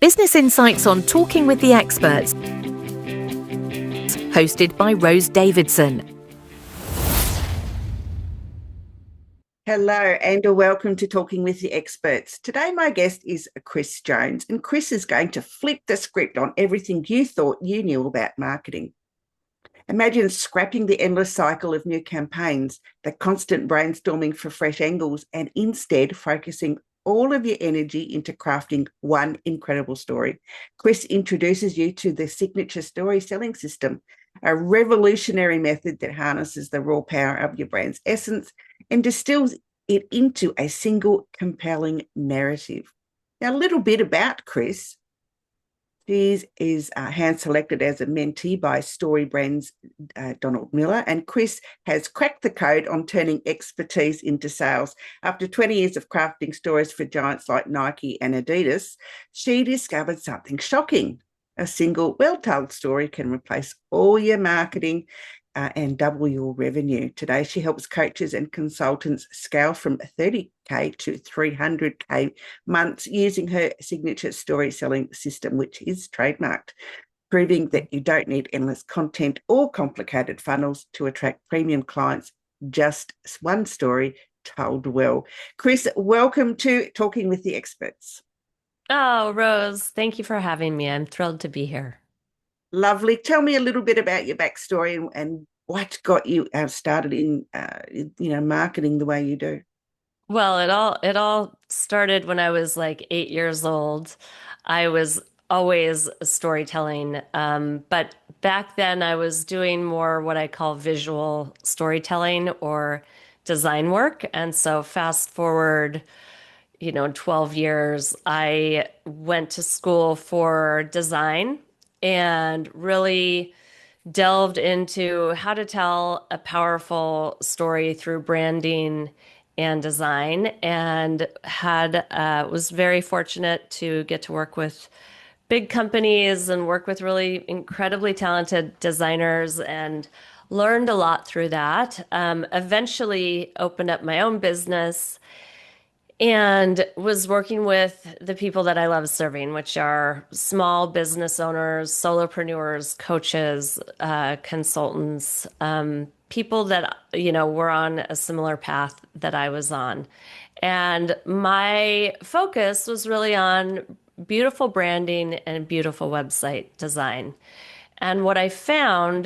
Business Insights on Talking with the Experts, hosted by Rose Davidson. Hello and welcome to Talking with the Experts. Today my guest is Kris Jones, and Kris is going to flip the script on everything you thought you knew about marketing. Imagine scrapping the endless cycle of new campaigns, the constant brainstorming for fresh angles, and instead focusing all of your energy into crafting one incredible story. Kris introduces you to the Signature StorySelling System, a revolutionary method that harnesses the raw power of your brand's essence and distills it into a single compelling narrative. Now, a little bit about Kris. She is hand-selected as a mentee by StoryBrand's Donald Miller, and Kris has cracked the code on turning expertise into sales. After 20 years of crafting stories for giants like Nike and Adidas, she discovered something shocking. A single well-told story can replace all your marketing and double your revenue. Today, she helps coaches and consultants scale from 30K to 300K months using her signature story selling system, which is trademarked, proving that you don't need endless content or complicated funnels to attract premium clients, just one story told well. Kris, welcome to Talking with the Experts. Oh, Rose, thank you for having me. I'm thrilled to be here. Lovely. Tell me a little bit about your backstory and what got you started in, marketing the way you do. Well, it all started when I was like 8 years old. I was always storytelling, but back then I was doing more what I call visual storytelling or design work. And so fast forward, 12 years, I went to school for design and really delved into how to tell a powerful story through branding and design, and had was very fortunate to get to work with big companies and work with really incredibly talented designers, and learned a lot through that. Eventually opened up my own business and was working with the people that I love serving, which are small business owners, solopreneurs, coaches, consultants, people that, were on a similar path that I was on. And my focus was really on beautiful branding and beautiful website design. And what I found,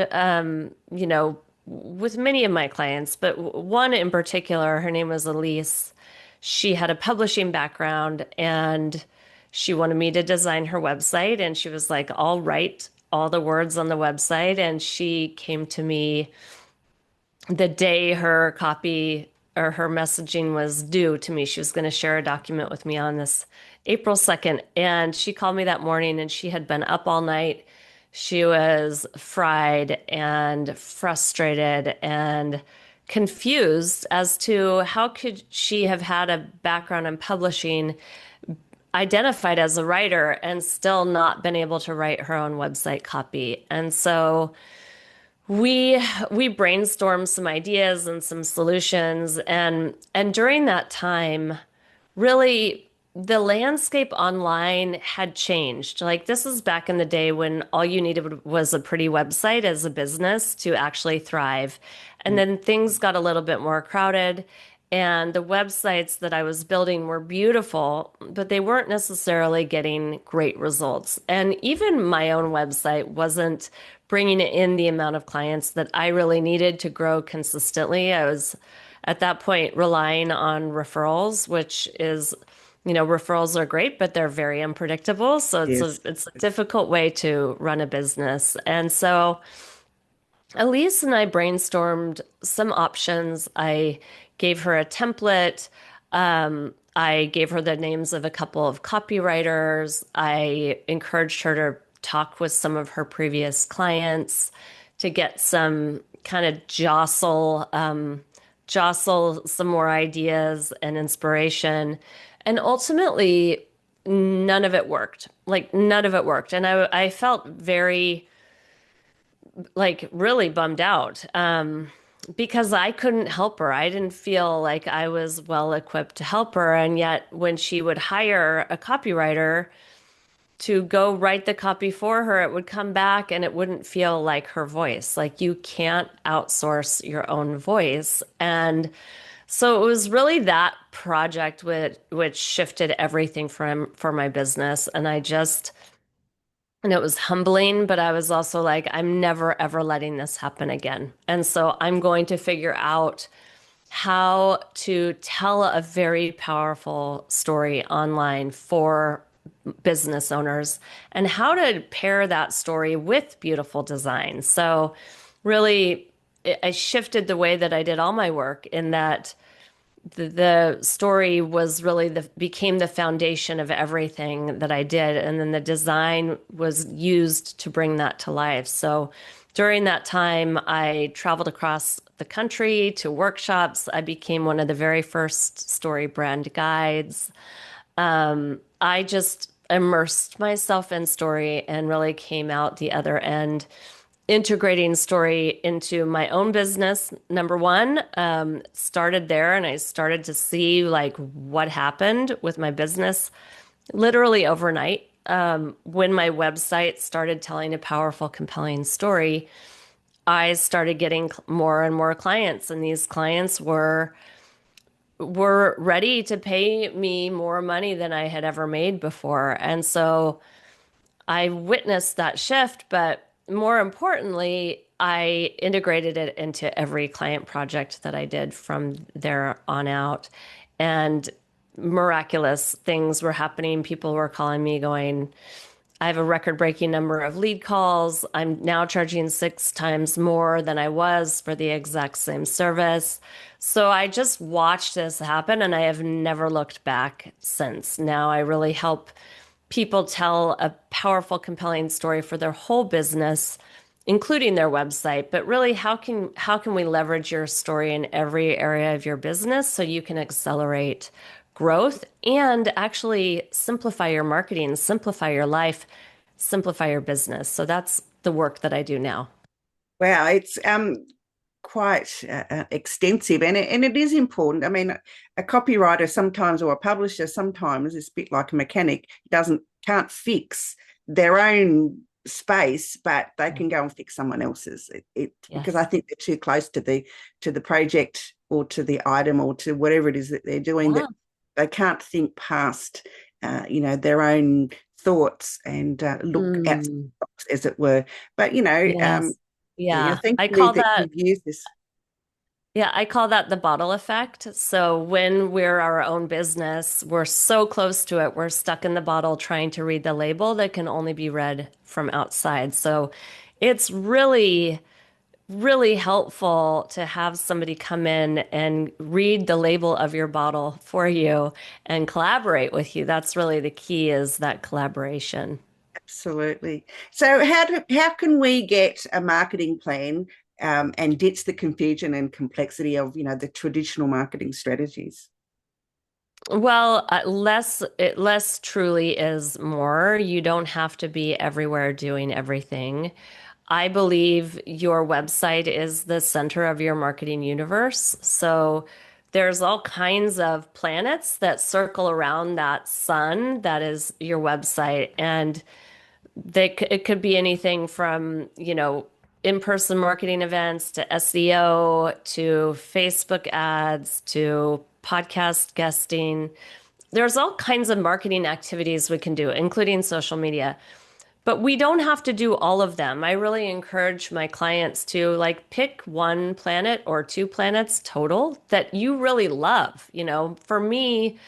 with many of my clients, but one in particular, her name was Elise. She had a publishing background and she wanted me to design her website. And she was like, I'll write all the words on the website. And she came to me the day her copy or her messaging was due to me. She was going to share a document with me on this April 2nd. And she called me that morning and she had been up all night. She was fried and frustrated and confused as to how could she have had a background in publishing, identified as a writer, and still not been able to write her own website copy. And so we brainstormed some ideas and some solutions, and during that time, really the landscape online had changed. Like, this is back in the day when all you needed was a pretty website as a business to actually thrive. And then things got a little bit more crowded, and the websites that I was building were beautiful, but they weren't necessarily getting great results. And even my own website wasn't bringing in the amount of clients that I really needed to grow consistently. I was at that point relying on referrals, which is, referrals are great, but they're very unpredictable. So it's a difficult way to run a business. And so Elise and I brainstormed some options. I gave her a template. I gave her the names of a couple of copywriters. I encouraged her to talk with some of her previous clients to get some kind of jostle some more ideas and inspiration. And ultimately, none of it worked. Like, none of it worked. And I felt very, like, really bummed out, because I couldn't help her. I didn't feel like I was well equipped to help her. And yet, when she would hire a copywriter, to go write the copy for her, it would come back and it wouldn't feel like her voice. Like you can't outsource your own voice. And so it was really that project which shifted everything for my business. And it was humbling, but I was also like, I'm never ever letting this happen again. And so I'm going to figure out how to tell a very powerful story online for business owners and how to pair that story with beautiful design. So really, I shifted the way that I did all my work in that the story was really became the foundation of everything that I did, and then the design was used to bring that to life. So during that time, I traveled across the country to workshops. I became one of the very first story brand guides. I just immersed myself in story and really came out the other end integrating story into my own business. Number one, started there and I started to see like what happened with my business literally overnight. When my website started telling a powerful, compelling story, I started getting more and more clients, and these clients were ready to pay me more money than I had ever made before. And so I witnessed that shift, but more importantly, I integrated it into every client project that I did from there on out. And miraculous things were happening. People were calling me going, I have a record breaking number of lead calls. I'm now charging 6 times more than I was for the exact same service. So I just watched this happen and I have never looked back since. Now I really help people tell a powerful, compelling story for their whole business, including their website. But really, how can we leverage your story in every area of your business so you can accelerate growth and actually simplify your marketing, simplify your life, simplify your business? So that's the work that I do now. Wow, it's quite extensive, and it is important. I mean, a copywriter sometimes, or a publisher sometimes, is a bit like a mechanic. Can't fix their own space, but they can go and fix someone else's. Because I Yes. think they're too close to the project or to the item or to whatever it is that they're doing, Yeah. that they can't think past their own thoughts and look at Mm, as it were. But yes. Yeah. thankfully that you've used this. I call that the bottle effect. So when we're our own business, we're so close to it, we're stuck in the bottle trying to read the label that can only be read from outside. So it's really, really helpful to have somebody come in and read the label of your bottle for you and collaborate with you. That's really the key, is that collaboration. Absolutely. So how can we get a marketing plan and ditch the confusion and complexity of the traditional marketing strategies? Well, less truly is more. You don't have to be everywhere doing everything. I believe your website is the center of your marketing universe. So there's all kinds of planets that circle around that sun that is your website. And it could be anything from, in-person marketing events to SEO to Facebook ads to podcast guesting. There's all kinds of marketing activities we can do, including social media. But we don't have to do all of them. I really encourage my clients to like pick one planet or two planets total that you really love. For me,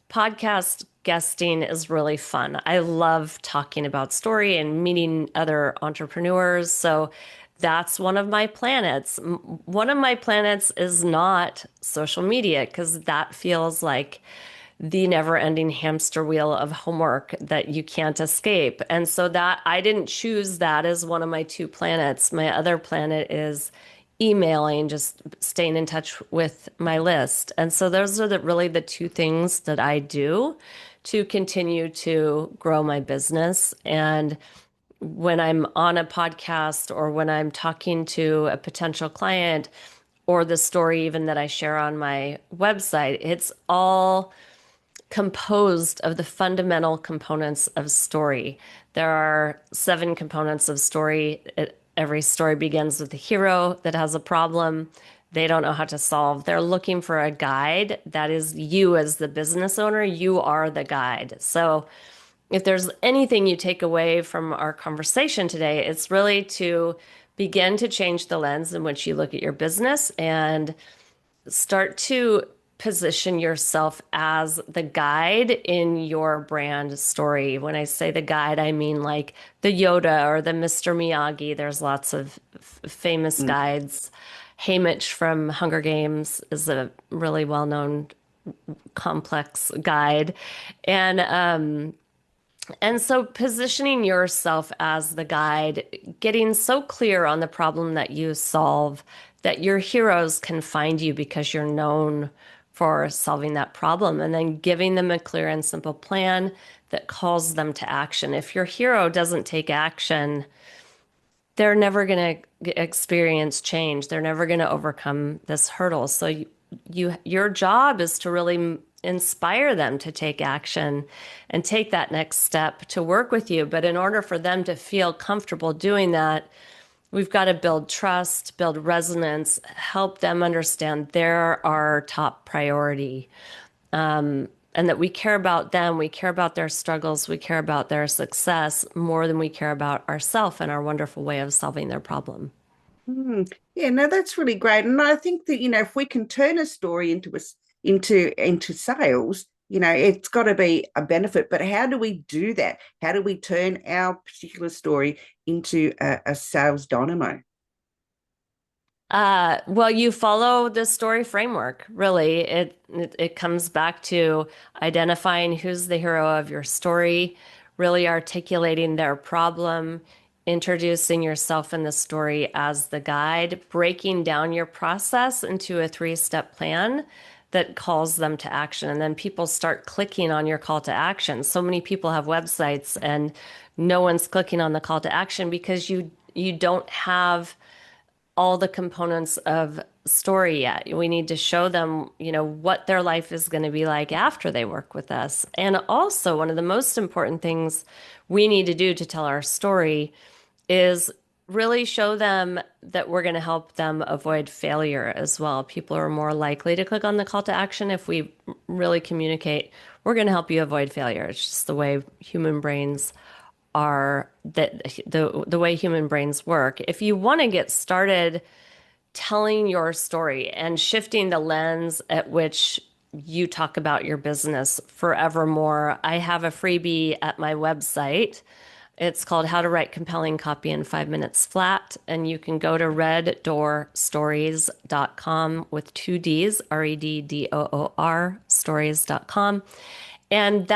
podcast guesting is really fun. I love talking about story and meeting other entrepreneurs. So that's one of my planets. One of my planets is not social media because that feels like the never-ending hamster wheel of homework that you can't escape. And so that I didn't choose that as one of my two planets. My other planet is emailing, just staying in touch with my list. And so those are really the two things that I do to continue to grow my business. And when I'm on a podcast or when I'm talking to a potential client or the story even that I share on my website, it's all composed of the fundamental components of story. There are 7 components of story. Every story begins with a hero that has a problem they don't know how to solve. They're looking for a guide. That is you as the business owner. You are the guide. So if there's anything you take away from our conversation today, it's really to begin to change the lens in which you look at your business and start to position yourself as the guide in your brand story. When I say the guide, I mean like the Yoda or the Mr. Miyagi. There's lots of famous Mm. guides. Haymitch from Hunger Games is a really well-known complex guide. And so positioning yourself as the guide, getting so clear on the problem that you solve that your heroes can find you because you're known for solving that problem, and then giving them a clear and simple plan that calls them to action. If your hero doesn't take action, they're never going to experience change. They're never going to overcome this hurdle. So your job is to really inspire them to take action and take that next step to work with you. But in order for them to feel comfortable doing that, we've got to build trust, build resonance, help them understand they're our top priority. And that we care about them, we care about their struggles, we care about their success more than we care about ourselves and our wonderful way of solving their problem. Yeah, no, that's really great. And I think that, if we can turn a story into sales, it's got to be a benefit. But how do we do that? How do we turn our particular story into a sales dynamo? Well, you follow the story framework, really. It comes back to identifying who's the hero of your story, really articulating their problem, introducing yourself in the story as the guide, breaking down your process into a 3-step plan that calls them to action. And then people start clicking on your call to action. So many people have websites and no one's clicking on the call to action because you don't have all the components of story yet. We need to show them, what their life is going to be like after they work with us. And also, one of the most important things we need to do to tell our story is really show them that we're going to help them avoid failure as well. People are more likely to click on the call to action if we really communicate, we're going to help you avoid failure. It's just the way human brains are, that the way human brains work. If you want to get started telling your story and shifting the lens at which you talk about your business forevermore, I have a freebie at my website. It's called How to Write Compelling Copy in 5 Minutes Flat. And you can go to reddoorstories.com with 2 D's, REDDOOR, stories.com. And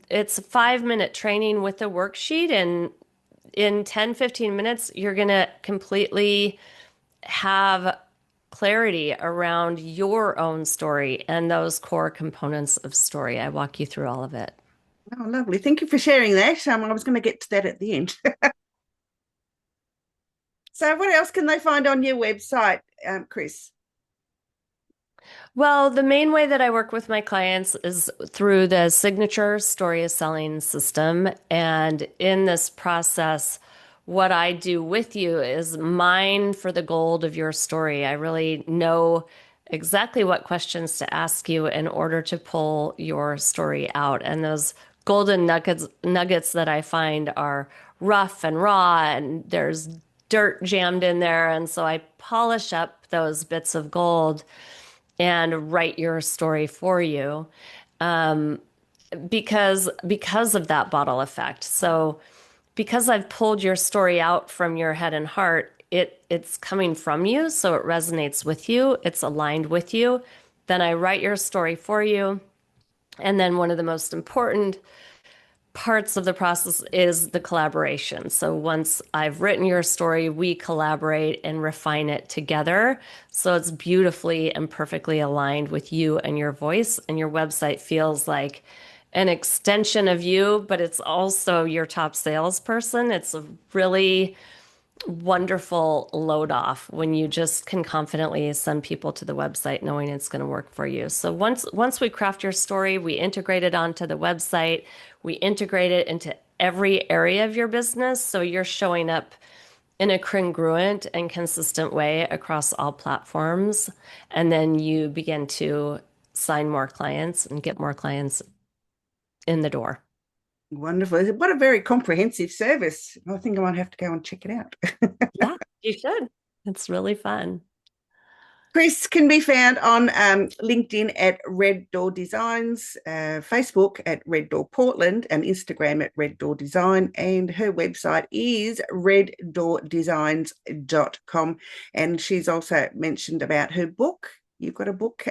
it's a 5-minute training with a worksheet. And in 10, 15 minutes, you're going to completely have clarity around your own story and those core components of story. I walk you through all of it. Oh, lovely. Thank you for sharing that. I was going to get to that at the end. So what else can they find on your website, Kris? Well, the main way that I work with my clients is through the Signature StorySelling System. And in this process, what I do with you is mine for the gold of your story. I really know exactly what questions to ask you in order to pull your story out. And those golden nuggets that I find are rough and raw, and there's dirt jammed in there. And so I polish up those bits of gold and write your story for you, because of that bottle effect. So because I've pulled your story out from your head and heart, it's coming from you, so it resonates with you, it's aligned with you. Then I write your story for you. And then one of the most important parts of the process is the collaboration. So once I've written your story, we collaborate and refine it together. So it's beautifully and perfectly aligned with you and your voice, and your website feels like an extension of you, but it's also your top salesperson. It's a really wonderful load off when you just can confidently send people to the website knowing it's going to work for you. So once we craft your story, we integrate it onto the website, we integrate it into every area of your business, so you're showing up in a congruent and consistent way across all platforms, and then you begin to sign more clients and get more clients in the door. Wonderful. What a very comprehensive service. I think I might have to go and check it out. Yeah, you should. It's really fun. Kris can be found on LinkedIn at Red Door Designs, Facebook at Red Door Portland, and Instagram at Red Door Design. And her website is reddoordesigns.com. And she's also mentioned about her book. You've got a book,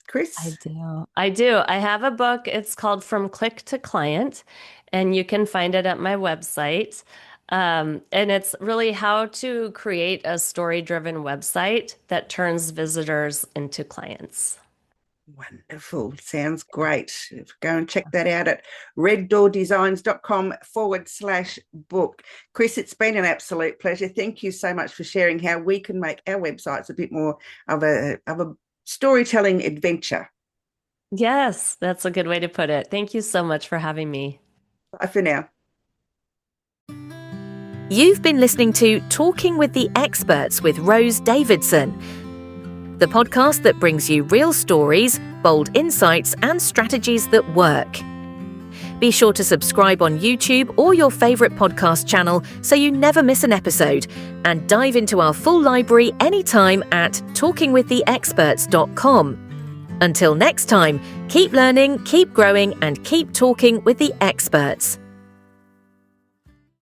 Kris? I do. I do. I have a book. It's called From Click to Client, and you can find it at my website. And it's really how to create a story-driven website that turns visitors into clients. Wonderful. Sounds great. Go and check that out at reddoordesigns.com/book. Kris, it's been an absolute pleasure. Thank you so much for sharing how we can make our websites a bit more of a storytelling adventure. Yes, that's a good way to put it. Thank you so much for having me. Bye for now. You've been listening to Talking with the Experts with Rose Davidson, the podcast that brings you real stories, bold insights, and strategies that work. Be sure to subscribe on YouTube or your favourite podcast channel so you never miss an episode, and dive into our full library anytime at talkingwiththeexperts.com. Until next time, keep learning, keep growing, and keep talking with the experts.